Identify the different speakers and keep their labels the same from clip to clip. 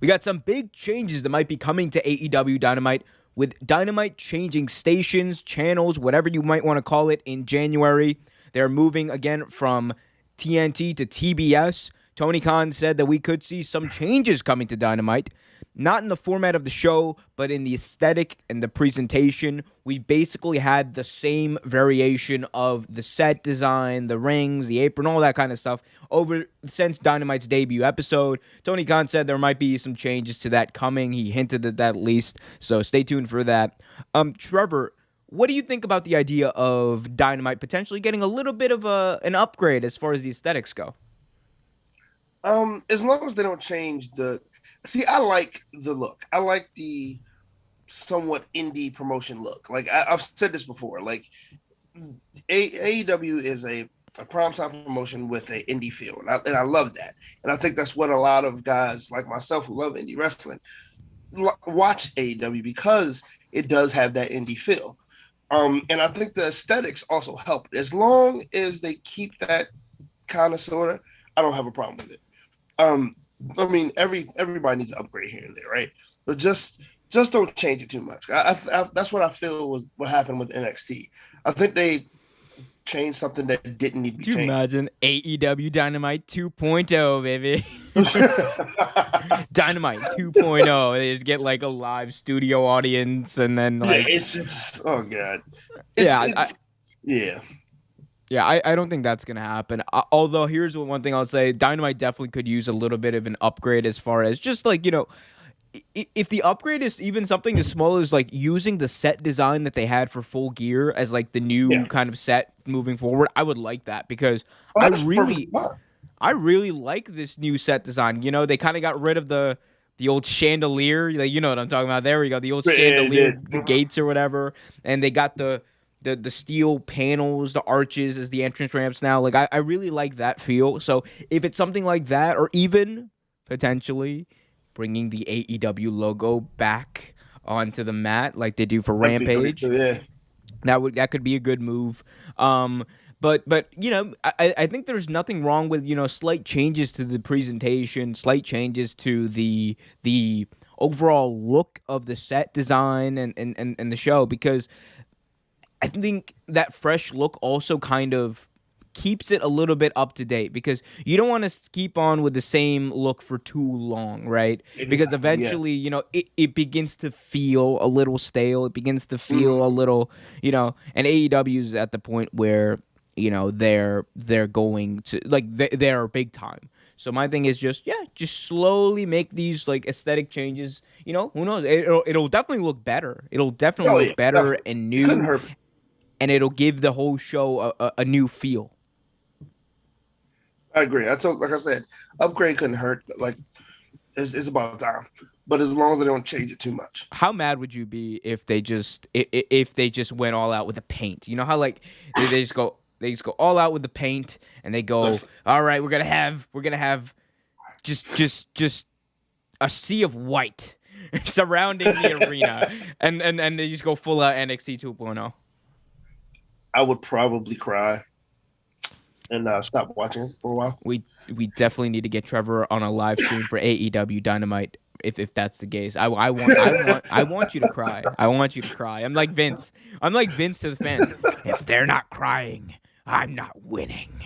Speaker 1: We got some big changes that might be coming to AEW Dynamite, with Dynamite changing stations, channels, whatever you might want to call it, in January. They're moving again from TNT to TBS. Tony Khan said that we could see some changes coming to Dynamite. Not in the format of the show, but in the aesthetic and the presentation. We've basically had the same variation of the set design, the rings, the apron, all that kind of stuff over since Dynamite's debut episode. Tony Khan said there might be some changes to that coming. He hinted at that at least, so stay tuned for that. Trevor, what do you think about the idea of Dynamite potentially getting a little bit of an upgrade as far as the aesthetics go?
Speaker 2: As long as they don't change the I like the look. I like the somewhat indie promotion look. Like I've said this before. Like AEW is a primetime promotion with an indie feel, and I love that. And I think that's what a lot of guys like myself who love indie wrestling watch AEW, because it does have that indie feel. And I think the aesthetics also help. As long as they keep that kind of sort of, I don't have a problem with it. I mean, everybody needs to upgrade here and there, right? But just don't change it too much. That's what I feel was what happened with NXT. I think they changed something that didn't need to be changed.
Speaker 1: Could you imagine AEW Dynamite 2.0, baby? Dynamite 2.0. They just get like a live studio audience, and then like
Speaker 2: it's just, oh god,
Speaker 1: yeah. Yeah, I don't think that's going to happen. Although, here's one thing I'll say. Dynamite definitely could use a little bit of an upgrade as far as just like, if the upgrade is even something as small as like using the set design that they had for Full Gear as like the new kind of set moving forward, I would like that, because I really like this new set design. They kind of got rid of the old chandelier. Like, you know what I'm talking about. There we go. The old chandelier, the gates or whatever. And they got the steel panels, the arches as the entrance ramps now. Like, I really like that feel. So if it's something like that, or even potentially bringing the AEW logo back onto the mat like they do for Rampage, that could be a good move. But I think there's nothing wrong with slight changes to the presentation, slight changes to the overall look of the set design and the show, because I think that fresh look also kind of keeps it a little bit up to date, because you don't want to keep on with the same look for too long, right? Because eventually, it begins to feel a little stale. It begins to feel a little, and AEW is at the point where, they're going to, like, they're big time. So my thing is just slowly make these like aesthetic changes. Who knows? It'll definitely look better. It'll definitely look better and new. And it'll give the whole show a new feel.
Speaker 2: I agree. Like I said, upgrade couldn't hurt. Like, it's about time. But as long as they don't change it too much.
Speaker 1: How mad would you be if they just went all out with the paint? You know how like they just go all out with the paint, and they go, all right, we're gonna have just a sea of white surrounding the arena, and they just go full out NXT 2.0.
Speaker 2: I would probably cry and stop watching for a while.
Speaker 1: We definitely need to get Trevor on a live stream for AEW Dynamite if that's the case. I want you to cry. I want you to cry. I'm like Vince to the fans. If they're not crying, I'm not winning.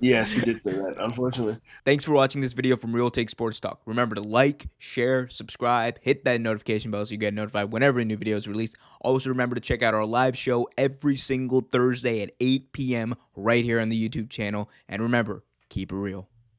Speaker 2: Yes, he did say that, unfortunately.
Speaker 1: Thanks for watching this video from Real Take Sports Talk. Remember to like, share, subscribe, hit that notification bell so you get notified whenever a new video is released. Also, remember to check out our live show every single Thursday at 8 p.m. right here on the YouTube channel. And remember, keep it real.